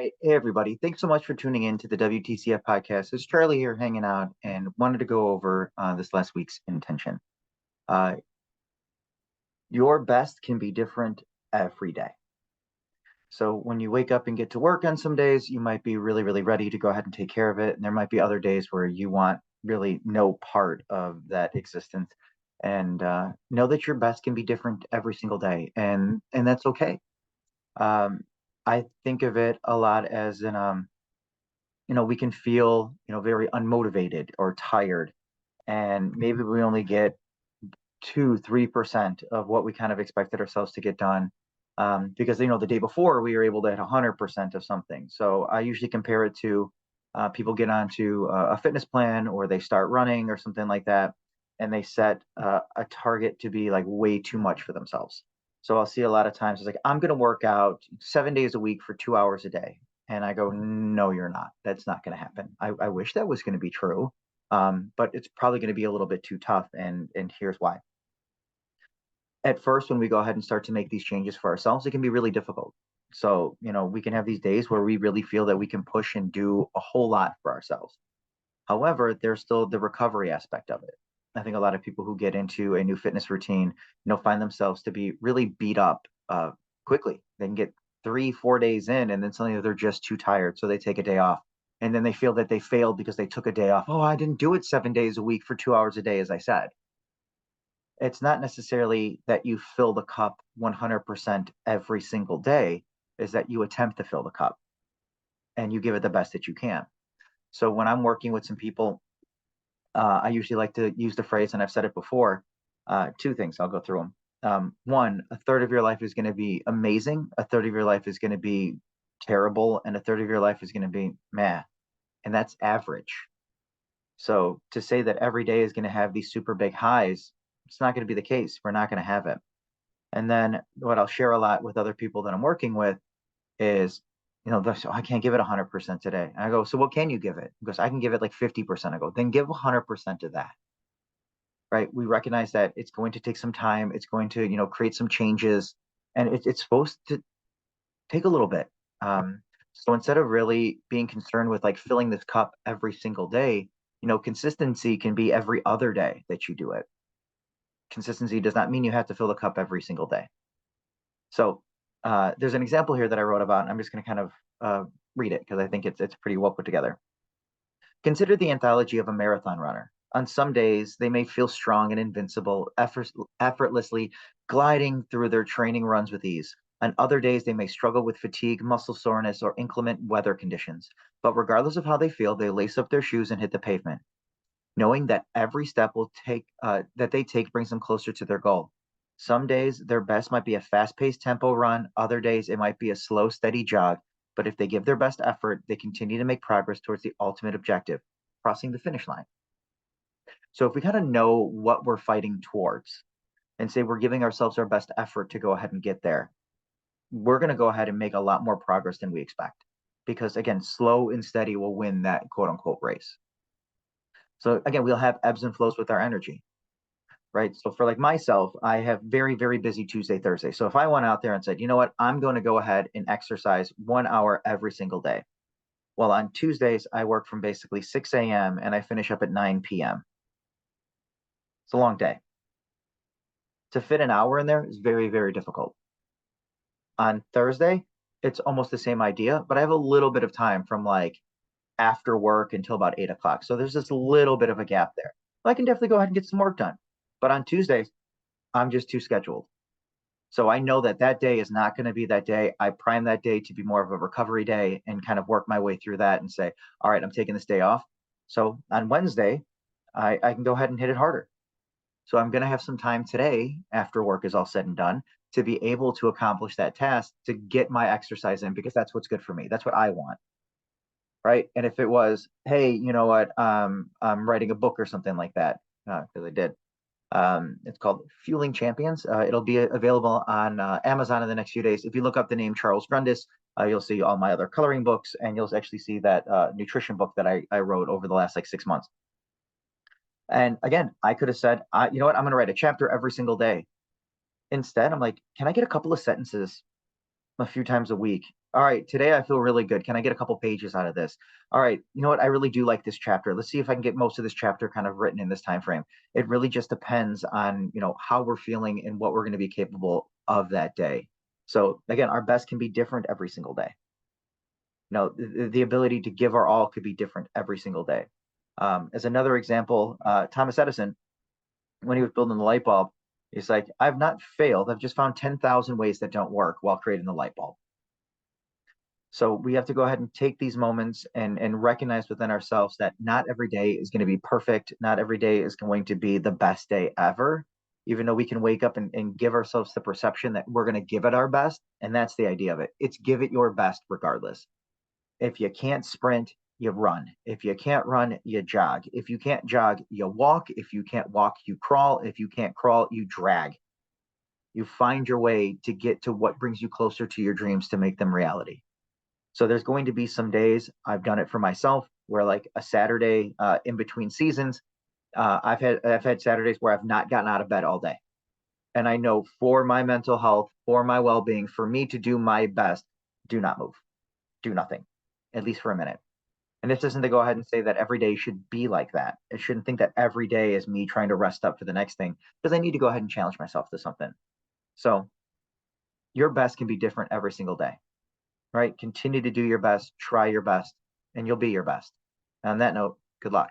Hey, everybody. Thanks so much for tuning in to the WTCF podcast. It's Charlie here hanging out and wanted to go over this last week's intention. Uh, your best can be different every day. So when you wake up and get to work on some days, you might be really, really ready to go ahead and take care of it. And there might be other days where you want really no part of that existence. And know that your best can be different every single day, and that's okay. Um, I think of it a lot as we can feel, very unmotivated or tired, and maybe we only get 2, 3% of what we kind of expected ourselves to get done. Because the day before we were able to hit 100% of something. So I usually compare it to people get onto a fitness plan or they start running or something like that, and they set a target to be like way too much for themselves. So I'll see a lot of times it's like, I'm going to work out 7 days a week for 2 hours a day. And I go, no, you're not. That's not going to happen. I wish that was going to be true. But it's probably going to be a little bit too tough. And here's why. At first, when we go ahead and start to make these changes for ourselves, it can be really difficult. So, we can have these days where we really feel that we can push and do a whole lot for ourselves. However, there's still the recovery aspect of it. I think a lot of people who get into a new fitness routine, find themselves to be really beat up quickly. They can get 3, 4 days in, and then suddenly they're just too tired, so they take a day off, and then they feel that they failed because they took a day off. Oh, I didn't do it 7 days a week for 2 hours a day, as I said. It's not necessarily that you fill the cup 100% every single day, is that you attempt to fill the cup and you give it the best that you can. So when I'm working with some people, I usually like to use the phrase, and I've said it before, two things. I'll go through them. One, a third of your life is going to be amazing, a third of your life is going to be terrible, and a third of your life is going to be meh. And that's average. So to say that every day is going to have these super big highs, it's not going to be the case. We're not going to have it. And then what I'll share a lot with other people that I'm working with is, they're so, I can't give it 100% today. And I go, so what can you give it? Because I can give it like 50%. I go, then give 100% of that. Right. We recognize that it's going to take some time. It's going to, create some changes, and it's supposed to take a little bit. So instead of really being concerned with like filling this cup every single day, consistency can be every other day that you do it. Consistency does not mean you have to fill the cup every single day. So there's an example here that I wrote about, and I'm just going to kind of read it because I think it's pretty well put together. Consider the anthology of a marathon runner. On some days, they may feel strong and invincible, effortlessly gliding through their training runs with ease. On other days, they may struggle with fatigue, muscle soreness, or inclement weather conditions. But regardless of how they feel, they lace up their shoes and hit the pavement, knowing that every step that they take brings them closer to their goal. Some days their best might be a fast-paced tempo run, other days it might be a slow, steady jog, but if they give their best effort, they continue to make progress towards the ultimate objective, crossing the finish line. So if we kind of know what we're fighting towards and say we're giving ourselves our best effort to go ahead and get there, we're going to go ahead and make a lot more progress than we expect. Because again, slow and steady will win that quote unquote race. So again, we'll have ebbs and flows with our energy, right? So for like myself, I have very, very busy Tuesday, Thursday. So if I went out there and said, you know what, I'm going to go ahead and exercise 1 hour every single day. Well, on Tuesdays, I work from basically 6 a.m. and I finish up at 9 p.m. It's a long day. To fit an hour in there is very, very difficult. On Thursday, it's almost the same idea, but I have a little bit of time from like after work until about 8 o'clock. So there's this little bit of a gap there. I can definitely go ahead and get some work done. But on Tuesdays, I'm just too scheduled. So I know that that day is not going to be that day. I prime that day to be more of a recovery day and kind of work my way through that and say, all right, I'm taking this day off. So on Wednesday, I can go ahead and hit it harder. So I'm going to have some time today after work is all said and done to be able to accomplish that task, to get my exercise in, because that's what's good for me. That's what I want. Right. And if it was, hey, you know what, I'm writing a book or something like that, because I did. It's called Fueling Champions. It'll be available on Amazon in the next few days. If you look up the name Charles Grundis, you'll see all my other coloring books, and you'll actually see that nutrition book that I wrote over the last like 6 months. And again, I could have said, you know what, I'm going to write a chapter every single day. Instead, I'm like, can I get a couple of sentences a few times a week All right, today I feel really good. Can I get a couple pages out of this? All right, you know what? I really do like this chapter. Let's see if I can get most of this chapter kind of written in this time frame. It really just depends on, how we're feeling and what we're going to be capable of that day. So again, our best can be different every single day. The ability to give our all could be different every single day. As another example, Thomas Edison, when he was building the light bulb, he's like, I've not failed. I've just found 10,000 ways that don't work while creating the light bulb. So we have to go ahead and take these moments and recognize within ourselves that not every day is going to be perfect. Not every day is going to be the best day ever, even though we can wake up and give ourselves the perception that we're going to give it our best. And that's the idea of it. It's give it your best regardless. If you can't sprint, you run. If you can't run, you jog. If you can't jog, you walk. If you can't walk, you crawl. If you can't crawl, you drag. You find your way to get to what brings you closer to your dreams to make them reality. So there's going to be some days I've done it for myself where like a Saturday in between seasons, I've had Saturdays where I've not gotten out of bed all day. And I know for my mental health, for my well-being, for me to do my best, do not move, do nothing, at least for a minute. And this isn't to go ahead and say that every day should be like that. I shouldn't think that every day is me trying to rest up for the next thing because I need to go ahead and challenge myself to something. So your best can be different every single day, right? Continue to do your best, try your best, and you'll be your best. On that note, good luck.